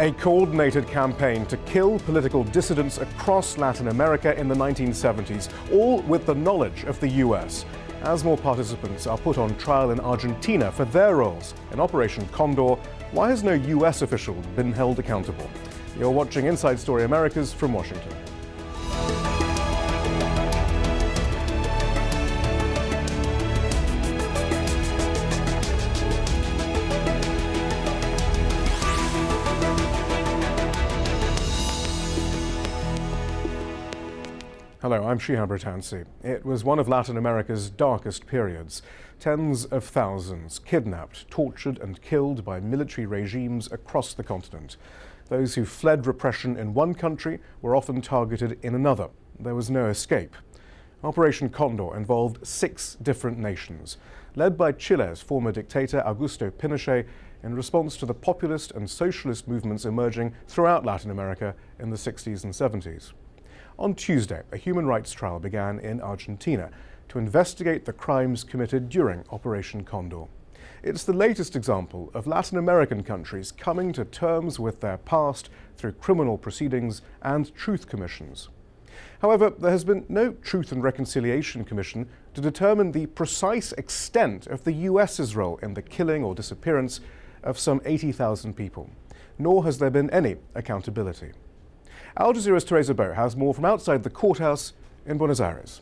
A coordinated campaign to kill political dissidents across Latin America in the 1970s, all with the knowledge of the US, as more participants are put on trial in Argentina for their roles in Operation Condor. Why has no US official been held accountable? You're watching Inside Story Americas from Washington. Hello, I'm Shihab Rattansi. It was one of Latin America's darkest periods. Tens of thousands kidnapped, tortured and killed by military regimes across the continent. Those who fled repression in one country were often targeted in another. There was no escape. Operation Condor involved 6 different nations, led by Chile's former dictator Augusto Pinochet in response to the populist and socialist movements emerging throughout Latin America in the 60s and 70s. On Tuesday, a human rights trial began in Argentina to investigate the crimes committed during Operation Condor. It's the latest example of Latin American countries coming to terms with their past through criminal proceedings and truth commissions. However, there has been no Truth and Reconciliation Commission to determine the precise extent of the US's role in the killing or disappearance of some 80,000 people, nor has there been any accountability. Al Jazeera's Teresa Bo has more from outside the courthouse in Buenos Aires.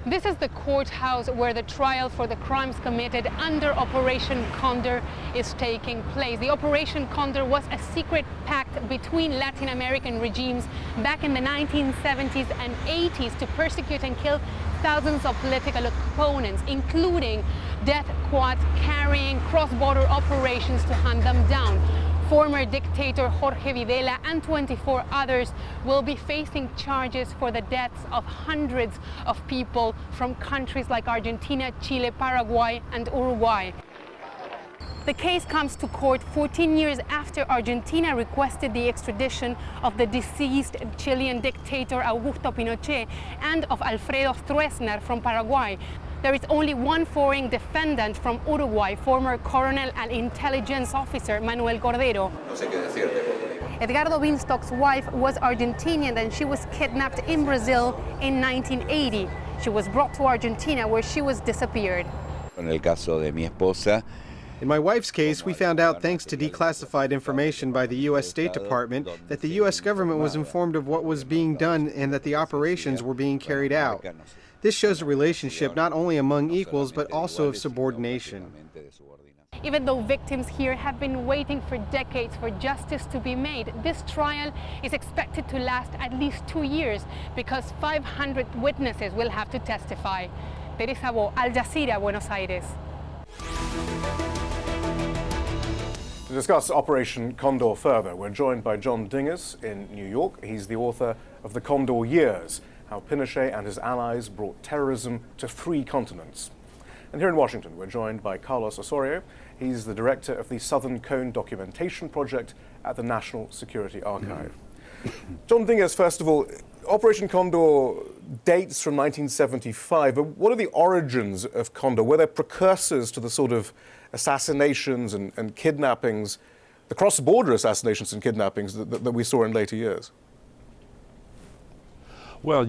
This is the courthouse where the trial for the crimes committed under Operation Condor is taking place. The Operation Condor was a secret pact between Latin American regimes back in the 1970s and 80s to persecute and kill thousands of political opponents, including death squads carrying cross-border operations to hunt them down. Former dictator Jorge Videla and 24 others will be facing charges for the deaths of hundreds of people from countries like Argentina, Chile, Paraguay, and Uruguay. The case comes to court 14 years after Argentina requested the extradition of the deceased Chilean dictator Augusto Pinochet and of Alfredo Stroessner from Paraguay. There is only one foreign defendant from Uruguay, former colonel and intelligence officer Manuel Cordero. Edgardo Binstock's wife was Argentinian and she was kidnapped in Brazil in 1980. She was brought to Argentina where she was disappeared. In my wife's case, we found out thanks to declassified information by the U.S. State Department that the U.S. government was informed of what was being done and that the operations were being carried out. This shows a relationship not only among equals, but also of subordination. Even though victims here have been waiting for decades for justice to be made, this trial is expected to last at least 2 years because 500 witnesses will have to testify. Teresa Bo, Al Jazeera, Buenos Aires. To discuss Operation Condor further, we're joined by John Dinges in New York. He's the author of The Condor Years, How Pinochet and his allies brought terrorism to 3 continents. And here in Washington, we're joined by Carlos Osorio. He's the director of the Southern Cone Documentation Project at the National Security Archive. John Dinges, first of all, Operation Condor dates from 1975, but what are the origins of Condor? Were there precursors to the sort of assassinations and kidnappings, the cross-border assassinations and kidnappings that we saw in later years? Well,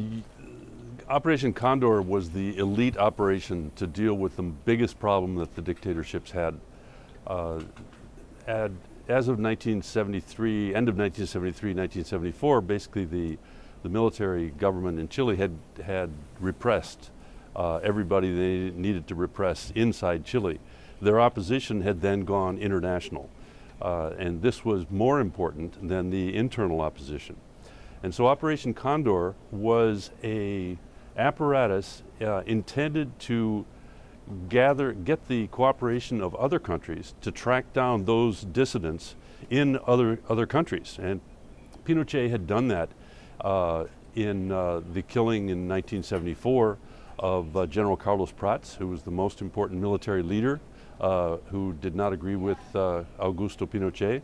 Operation Condor was the elite operation to deal with the biggest problem that the dictatorships had. As of 1973, end of 1973, 1974, basically the military government in Chile had repressed everybody they needed to repress inside Chile. Their opposition had then gone international, and this was more important than the internal opposition. And so Operation Condor was an apparatus intended to get the cooperation of other countries to track down those dissidents in other countries. And Pinochet had done that in the killing in 1974 of General Carlos Prats, who was the most important military leader who did not agree with Augusto Pinochet.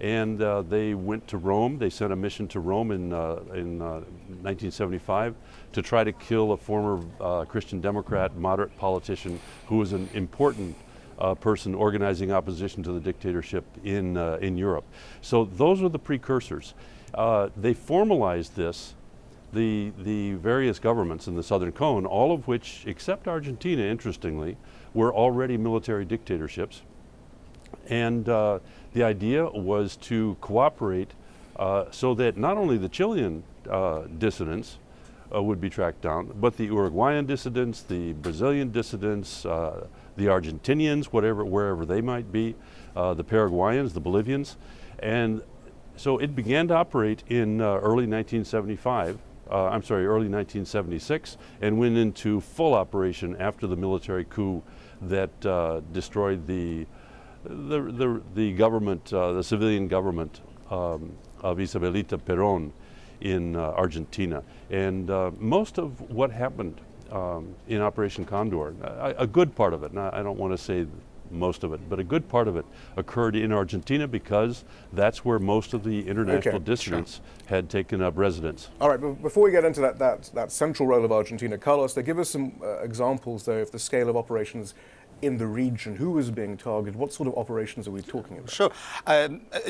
And they went to Rome. They sent a mission to Rome in 1975 to try to kill a former Christian Democrat moderate politician who was an important person organizing opposition to the dictatorship in Europe. So those were the precursors. They formalized this, the various governments in the Southern Cone, all of which, except Argentina, interestingly, were already military dictatorships. And the idea was to cooperate so that not only the Chilean dissidents would be tracked down, but the Uruguayan dissidents, the Brazilian dissidents, the Argentinians, wherever they might be, the Paraguayans, the Bolivians. And so it began to operate in early 1976, and went into full operation after the military coup that destroyed the government, the civilian government of Isabelita Perón in Argentina. And most of what happened in Operation Condor, a good part of it, and I don't want to say most of it, but a good part of it occurred in Argentina because that's where most of the international dissidents had taken up residence. All right, but before we get into that central role of Argentina, Carlos, they give us some examples, though, of the scale of operations in the region. Who was being targeted? What sort of operations are we talking about? Sure.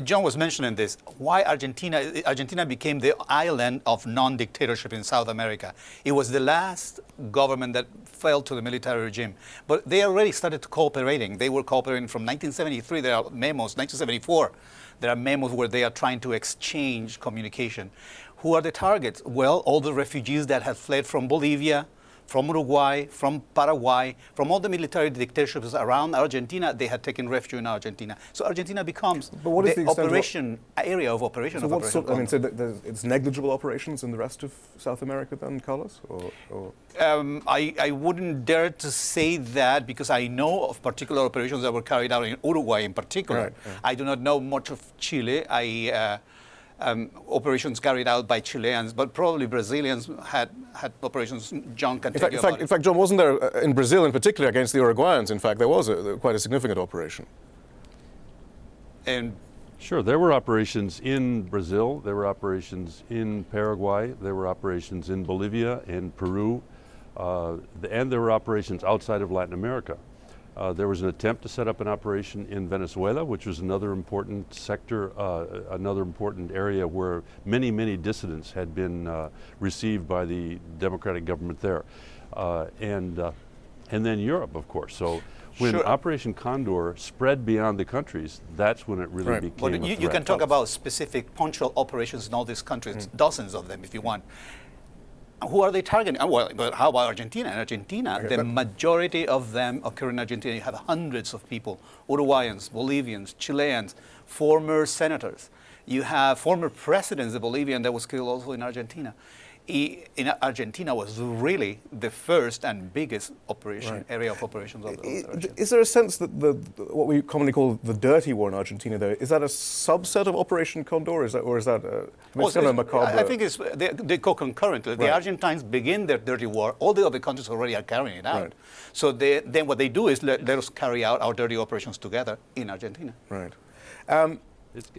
John was mentioning this. Why Argentina became the island of non-dictatorship in South America. It was the last government that fell to the military regime. But they already started cooperating. They were cooperating from 1973. There are memos, 1974. There are memos where they are trying to exchange communication. Who are the targets? Well, all the refugees that had fled from Bolivia, from Uruguay, from Paraguay, from all the military dictatorships around Argentina, they had taken refuge in Argentina. So Argentina becomes the operation area of operation. So of Operation Condor. I mean, so it's negligible operations in the rest of South America then, Carlos? I wouldn't dare to say that because I know of particular operations that were carried out in Uruguay in particular. Right, right. I do not know much of Chile. Operations carried out by Chileans, but probably Brazilians had operations. John can tell you about it. In fact, John, wasn't there, in Brazil in particular, against the Uruguayans, in fact, there was quite a significant operation? And sure, there were operations in Brazil, there were operations in Paraguay, there were operations in Bolivia and Peru, and there were operations outside of Latin America. There was an attempt to set up an operation in Venezuela, which was another important sector, another important area where many, many dissidents had been received by the democratic government there. And then Europe, of course. So when Operation Condor spread beyond the countries, that's when it really became a threat. You can talk about specific punctual operations in all these countries, dozens of them if you want. Who are they targeting? Well, but how about Argentina? In Argentina, the majority of them occur in Argentina. You have hundreds of people, Uruguayans, Bolivians, Chileans, former senators. You have former presidents, the Bolivian that was killed also in Argentina. In Argentina was really the first and biggest area of operations of the region. Is there a sense that what we commonly call the dirty war in Argentina, though, is that a subset of Operation Condor, or is that kind of macabre? I think they co-concurrent. The Argentines begin their dirty war. All the other countries already are carrying it out. So then what they do is let us carry out our dirty operations together in Argentina. Right.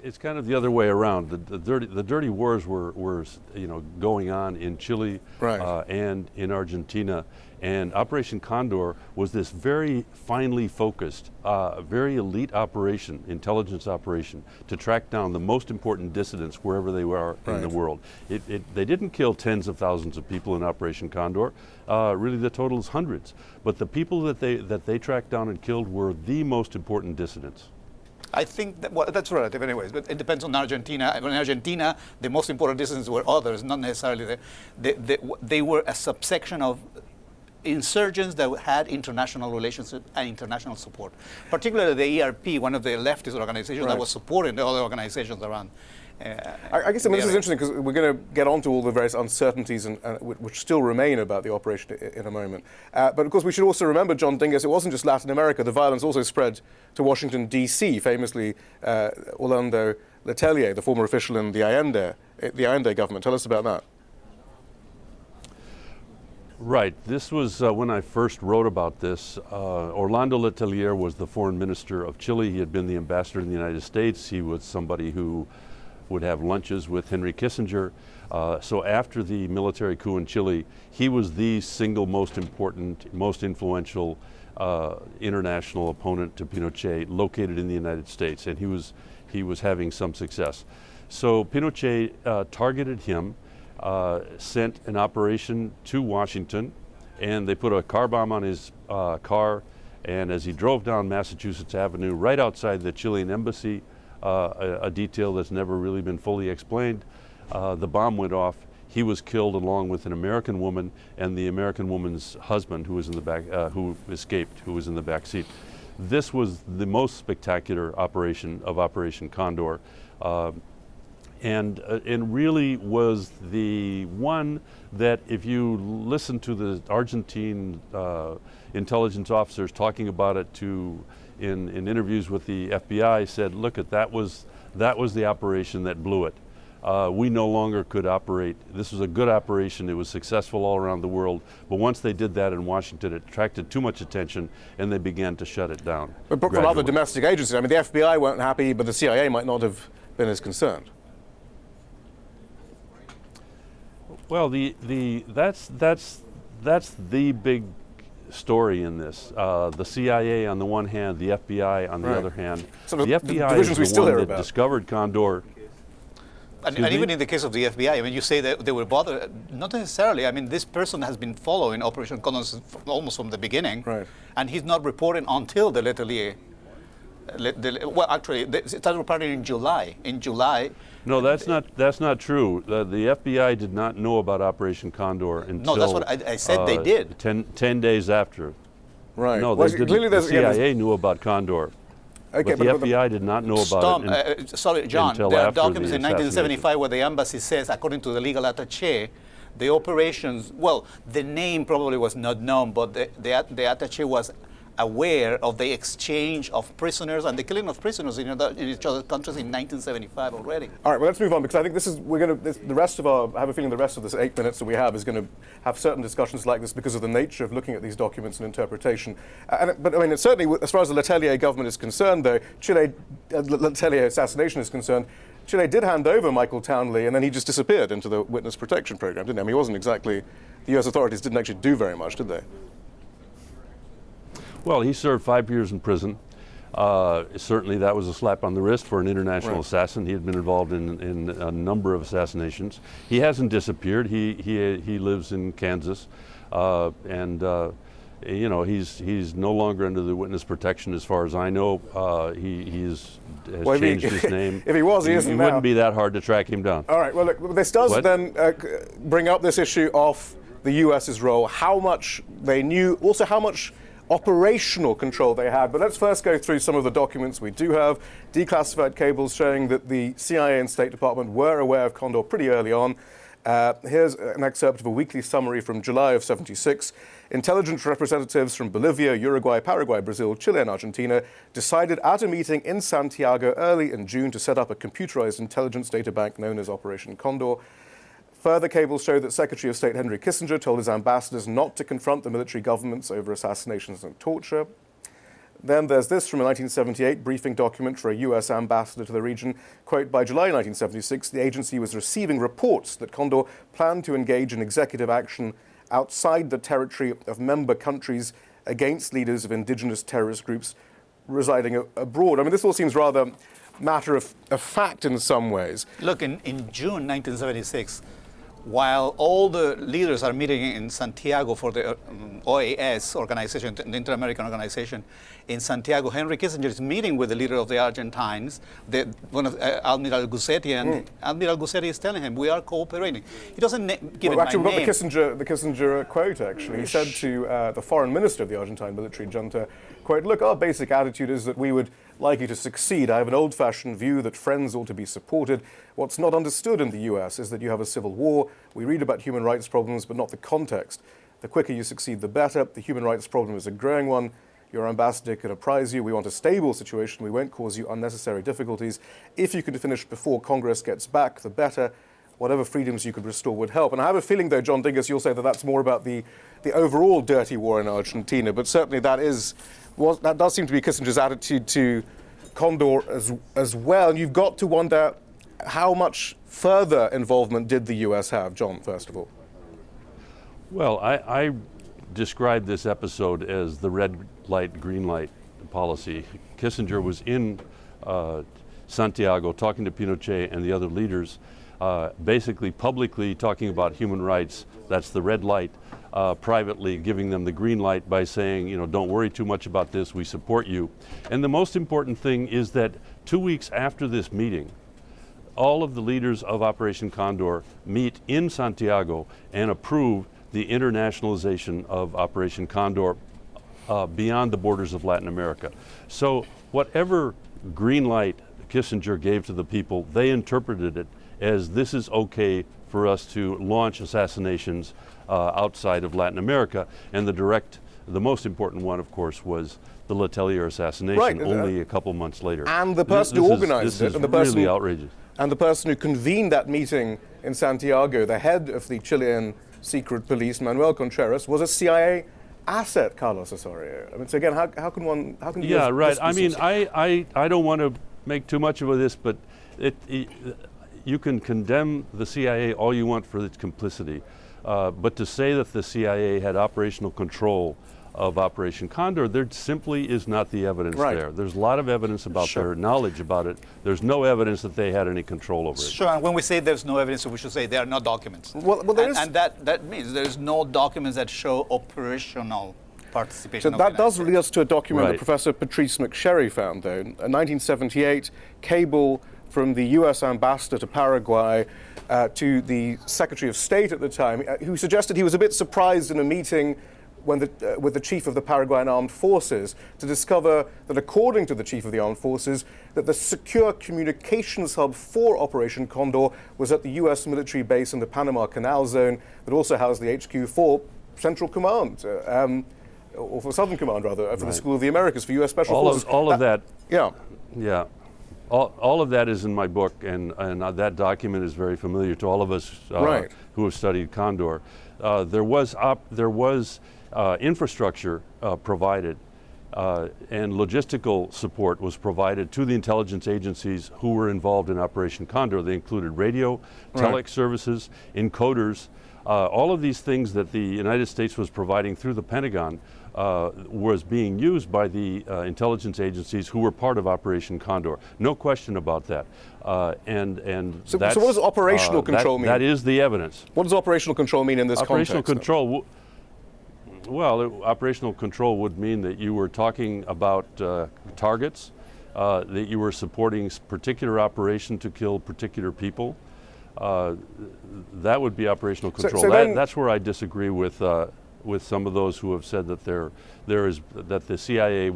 It's kind of the other way around. The dirty wars were going on in Chile and in Argentina, and Operation Condor was this very finely focused, very elite operation, intelligence operation, to track down the most important dissidents wherever they were in the world. They didn't kill tens of thousands of people in Operation Condor. Really, the total is hundreds. But the people that they tracked down and killed were the most important dissidents. I think that, well, that's relative anyways, but it depends on Argentina. In Argentina, the most important dissidents were others, not necessarily they were a subsection of insurgents that had international relationship and international support. Particularly the ERP, one of the leftist organizations that was supporting the other organizations around. I guess this is interesting because we're going to get onto all the various uncertainties which still remain about the operation in a moment. But of course we should also remember, John Dingus, it wasn't just Latin America. The violence also spread to Washington, D.C., famously Orlando Letelier, the former official in the Allende government. Tell us about that. Right. This was when I first wrote about this. Orlando Letelier was the foreign minister of Chile. He had been the ambassador in the United States. He was somebody who would have lunches with Henry Kissinger. So after the military coup in Chile, he was the single most important, most influential international opponent to Pinochet located in the United States, and he was having some success. So Pinochet targeted him, sent an operation to Washington, and they put a car bomb on his car, and as he drove down Massachusetts Avenue right outside the Chilean embassy, a detail that's never really been fully explained, the bomb went off. He was killed along with an American woman and the American woman's husband, who was in the back, who escaped, who was in the back seat. This was the most spectacular operation of Operation Condor, and really was the one that, if you listen to the Argentine intelligence officers talking about it in interviews with the FBI, said, look, that was the operation that blew it. We no longer could operate. This was a good operation. It was successful all around the world. But once they did that in Washington, it attracted too much attention, and they began to shut it down. But from other domestic agencies, I mean, the FBI weren't happy, but the CIA might not have been as concerned. Well, that's the big story in this. The CIA on the one hand, the FBI on the other hand. So the FBI is the one that discovered Condor. And even in the case of the FBI, I mean, you say that they were bothered. Not necessarily. I mean, this person has been following Operation Condor almost from the beginning, right? And he's not reporting until the Letelier. Well, actually, they started reporting in July. In July. No, that's not true. The FBI did not know about Operation Condor until. No, that's what I said. They did. 10 days after. Right. No, they didn't. The CIA knew about Condor. Okay, but the FBI did not know about it. Sorry, John. There are documents in 1975 where the embassy says, according to the legal attaché, the operations. Well, the name probably was not known, but the attaché was aware of the exchange of prisoners and the killing of prisoners in each other's countries in 1975 already. All right, well, let's move on, because I think I have a feeling the rest of this 8 minutes that we have is going to have certain discussions like this because of the nature of looking at these documents and interpretation. But I mean, certainly, as far as the Letelier government is concerned, though, Letelier assassination is concerned, Chile did hand over Michael Townley, and then he just disappeared into the witness protection program, didn't he? I mean, he wasn't exactly, the US authorities didn't actually do very much, did they? Well, he served 5 years in prison. Certainly that was a slap on the wrist for an international assassin. He had been involved in a number of assassinations. He hasn't disappeared. He lives in Kansas, and you know, he's no longer under the witness protection as far as I know. He has changed his name. If he was, he isn't now. It wouldn't be that hard to track him down. All right, well, look, this does then bring up this issue of the US's role, how much they knew, also how much operational control they had. But let's first go through some of the documents we do have. Declassified cables showing that the CIA and State Department were aware of Condor pretty early on. Here's an excerpt of a weekly summary from July of '76. Intelligence representatives from Bolivia, Uruguay, Paraguay, Brazil, Chile, and Argentina decided at a meeting in Santiago early in June to set up a computerized intelligence data bank known as Operation Condor. Further cables show that Secretary of State Henry Kissinger told his ambassadors not to confront the military governments over assassinations and torture. Then there's this from a 1978 briefing document for a US ambassador to the region. Quote, by July 1976, the agency was receiving reports that Condor planned to engage in executive action outside the territory of member countries against leaders of indigenous terrorist groups residing abroad. I mean, this all seems rather matter of fact in some ways. Look, in June 1976, while all the leaders are meeting in Santiago for the OAS organization, the Inter-American Organization, in Santiago, Henry Kissinger is meeting with the leader of the Argentines, Admiral Gussetti, and Admiral Gussetti is telling him, we are cooperating. He doesn't give it my name. We've got the Kissinger quote, actually. He said to the foreign minister of the Argentine military junta, quote, look, our basic attitude is that we would like you to succeed. I have an old-fashioned view that friends ought to be supported. What's not understood in the US is that you have a civil war. We read about human rights problems, but not the context. The quicker you succeed, the better. The human rights problem is a growing one. Your ambassador can apprise you. We want a stable situation. We won't cause you unnecessary difficulties. If you can finish before Congress gets back, the better. Whatever freedoms you could restore would help. And I have a feeling, though, John Dingus, you'll say that that's more about the overall dirty war in Argentina, but certainly that does seem to be Kissinger's attitude to Condor as well. And you've got to wonder how much further involvement did the US have, John, first of all? Well, described this episode as the red light, green light policy. Kissinger was in Santiago talking to Pinochet and the other leaders, basically publicly talking about human rights. That's the red light. Privately giving them the green light by saying, you know, don't worry too much about this, we support you. And the most important thing is that 2 weeks after this meeting, all of the leaders of Operation Condor meet in Santiago and approve the internationalization of Operation Condor beyond the borders of Latin America. So whatever green light Kissinger gave to the people, they interpreted it as this is okay for us to launch assassinations outside of Latin America. And the most important one, of course, was the Letelier assassination only a couple months later. And the person who organized it, and the person really outrageous. And the person who convened that meeting in Santiago, the head of the Chilean secret police, Manuel Contreras, was a CIA asset, Carlos Osorio. I mean, so again, how can you? Yeah, right. I mean, I don't want to make too much of this, but you can condemn the CIA all you want for its complicity, but to say that the CIA had operational control of Operation Condor, there simply is not the evidence there. There's a lot of evidence about their knowledge about it. There's no evidence that they had any control over it. Sure, and when we say there's no evidence, we should say there are no documents. Well, there is, and that means there's no documents that show operational participation. So that does lead us to a document that Professor Patrice McSherry found, though. In 1978, cable from the US ambassador to Paraguay to the Secretary of State at the time, who suggested he was a bit surprised in a meeting with the chief of the Paraguayan Armed Forces to discover that, according to the chief of the Armed Forces, that the secure communications hub for Operation Condor was at the US military base in the Panama Canal Zone that also housed the HQ for Central Command, or for Southern Command, rather, for the School of the Americas, for US Special Forces. All of that. Yeah. Yeah. All of that is in my book, and that document is very familiar to all of us who have studied Condor. There was infrastructure provided, and logistical support was provided to the intelligence agencies who were involved in Operation Condor. They included radio, telex services, encoders, all of these things that the United States was providing through the Pentagon was being used by the intelligence agencies who were part of Operation Condor. No question about that. So what does operational control mean? That is the evidence. What does operational control mean in this context? Operational control, well, operational control would mean that you were talking about targets, that you were supporting particular operation to kill particular people. That would be operational control. That's where I disagree with some of those who have said that that the CIA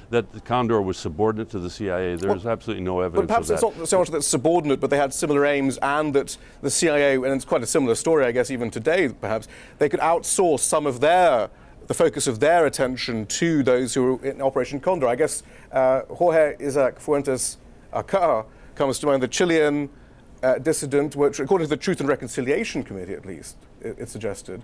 that the Condor was subordinate to the CIA. There's absolutely no evidence. But perhaps of that. It's not so much that it's subordinate, but they had similar aims, and that the CIA, and it's quite a similar story, I guess, even today, perhaps they could outsource some of the focus of their attention to those who were in Operation Condor. I guess Jorge Isaac Fuentes Acar comes to mind, the Chilean dissident, which, according to the Truth and Reconciliation Committee, at least, it suggested,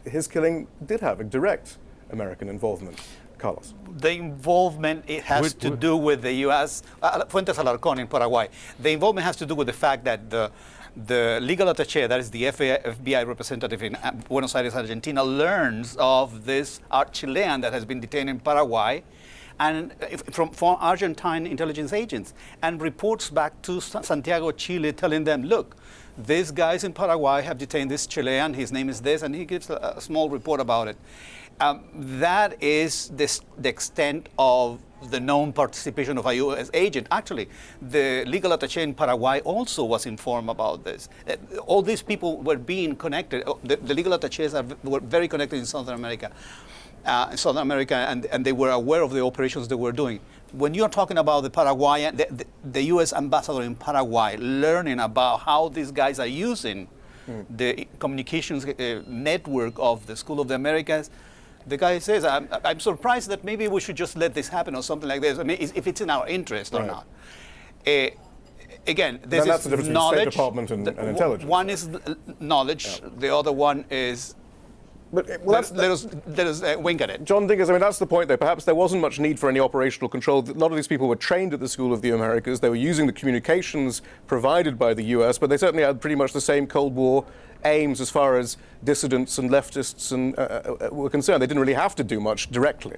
his killing did have a direct American involvement. Carlos. The involvement, it has to do with the U.S. Fuentes Alarcón in Paraguay. The involvement has to do with the fact that the legal attaché, that is the FBI representative in Buenos Aires, Argentina, learns of this Chilean that has been detained in Paraguay, and from Argentine intelligence agents, and reports back to Santiago, Chile, telling them, look, these guys in Paraguay have detained this Chilean, his name is this, and he gives a small report about it. That is the extent of the known participation of a U.S. agent. Actually, the legal attaché in Paraguay also was informed about this. All these people were being connected. The legal attachés were very connected in Southern America. And they were aware of the operations they were doing. When you're talking about the Paraguayan, the U.S. ambassador in Paraguay learning about how these guys are using the communications network of the School of the Americas, the guy says, I'm surprised that maybe we should just let this happen or something like this. I mean, if it's in our interest or not. Again, this that's is the difference knowledge. Between State Department and intelligence. One is knowledge. The other one is But let us wink at it. John Dinges, I mean, that's the point, though. Perhaps there wasn't much need for any operational control. A lot of these people were trained at the School of the Americas. They were using the communications provided by the US, but they certainly had pretty much the same Cold War aims as far as dissidents and leftists were concerned. They didn't really have to do much directly.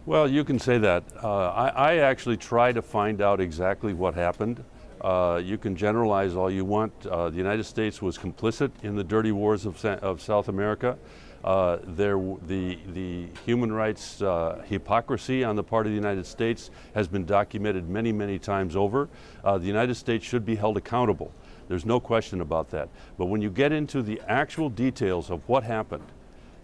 Well, you can say that. I actually try to find out exactly what happened. You can generalize all you want. The United States was complicit in the dirty wars of South America. The human rights hypocrisy on the part of the United States has been documented many, many times over. The United States should be held accountable. There's no question about that. But when you get into the actual details of what happened,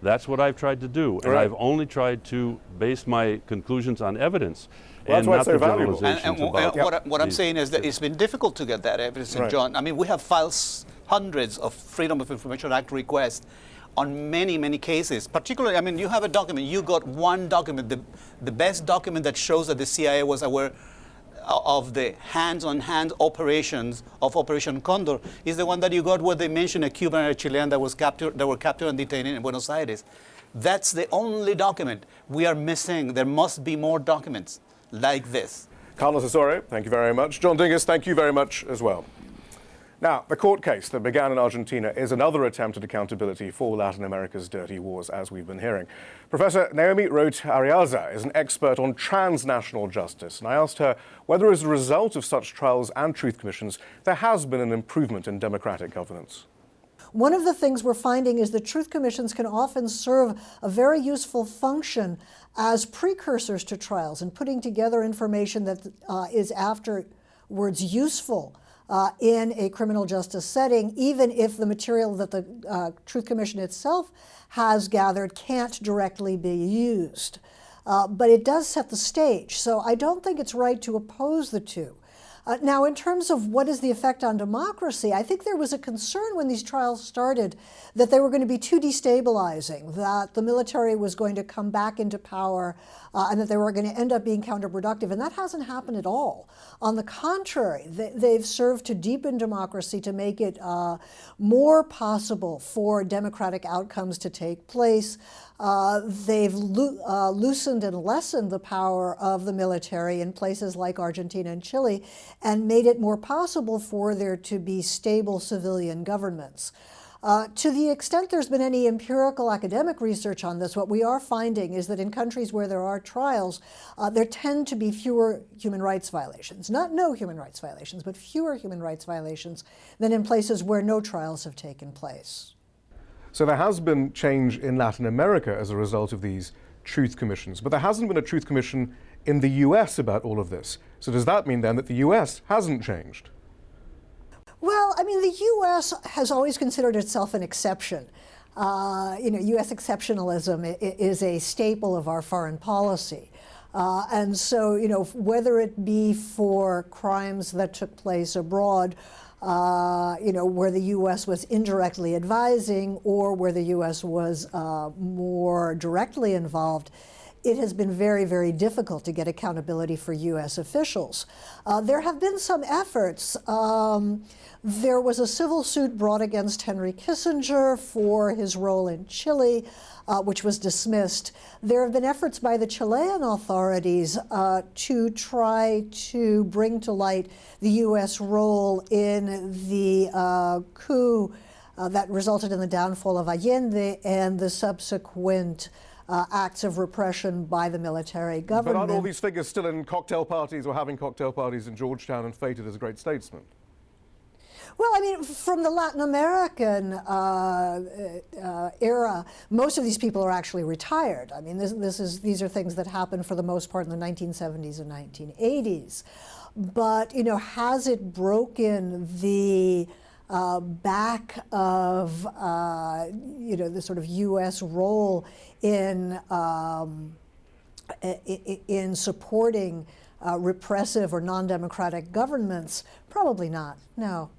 that's what I've tried to do. And I've only tried to base my conclusions on evidence. Well, and not the generalizations and about what I'm saying is that it's been difficult to get that evidence, John. I mean, we have filed hundreds of Freedom of Information Act requests on many, many cases. Particularly, I mean, you have a document. You got one document, the best document that shows that the CIA was aware of the hands-on-hand operations of Operation Condor is the one that you got where they mentioned a Cuban and a Chilean that were captured and detained in Buenos Aires. That's the only document we are missing. There must be more documents like this. Carlos Osorio, thank you very much. John Dinges, thank you very much as well. Now, the court case that began in Argentina is another attempt at accountability for Latin America's dirty wars, as we've been hearing. Professor Naomi Roth-Ariaza is an expert on transnational justice, and I asked her whether as a result of such trials and truth commissions, there has been an improvement in democratic governance. One of the things we're finding is that truth commissions can often serve a very useful function as precursors to trials and putting together information that is afterwards useful in a criminal justice setting, even if the material that the Truth Commission itself has gathered can't directly be used. But it does set the stage, so I don't think it's right to oppose the two. Now, in terms of what is the effect on democracy, I think there was a concern when these trials started that they were going to be too destabilizing, that the military was going to come back into power, and that they were going to end up being counterproductive. And that hasn't happened at all. On the contrary, they've served to deepen democracy, to make it more possible for democratic outcomes to take place. They've loosened and lessened the power of the military in places like Argentina and Chile and made it more possible for there to be stable civilian governments. To the extent there's been any empirical academic research on this, what we are finding is that in countries where there are trials, there tend to be fewer human rights violations. Not no human rights violations, but fewer human rights violations than in places where no trials have taken place. So there has been change in Latin America as a result of these truth commissions, but there hasn't been a truth commission in the US about all of this. So does that mean then that the US hasn't changed? Well, I mean, the U.S. has always considered itself an exception. U.S. exceptionalism is a staple of our foreign policy. And so, whether it be for crimes that took place abroad, where the U.S. was indirectly advising or where the U.S. was more directly involved, it has been very, very difficult to get accountability for U.S. officials. There have been some efforts. There was a civil suit brought against Henry Kissinger for his role in Chile, which was dismissed. There have been efforts by the Chilean authorities to try to bring to light the U.S. role in the coup that resulted in the downfall of Allende and the subsequent acts of repression by the military government. But aren't all these figures still in cocktail parties or having cocktail parties in Georgetown and feted as great statesmen? Well, I mean, from the Latin American era, most of these people are actually retired. I mean, these are things that happened for the most part in the 1970s and 1980s. But, has it broken the back of, the sort of U.S. role in supporting repressive or non-democratic governments? Probably not, no.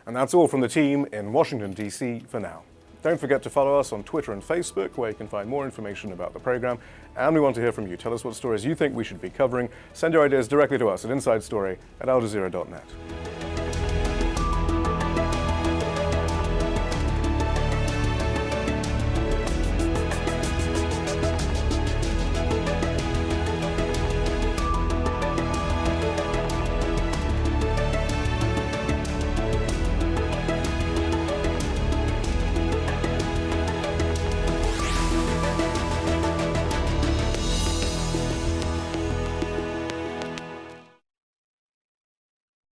And that's all from the team in Washington, D.C. for now. Don't forget to follow us on Twitter and Facebook, where you can find more information about the program. And we want to hear from you. Tell us what stories you think we should be covering. Send your ideas directly to us at InsideStory@AlJazeera.net.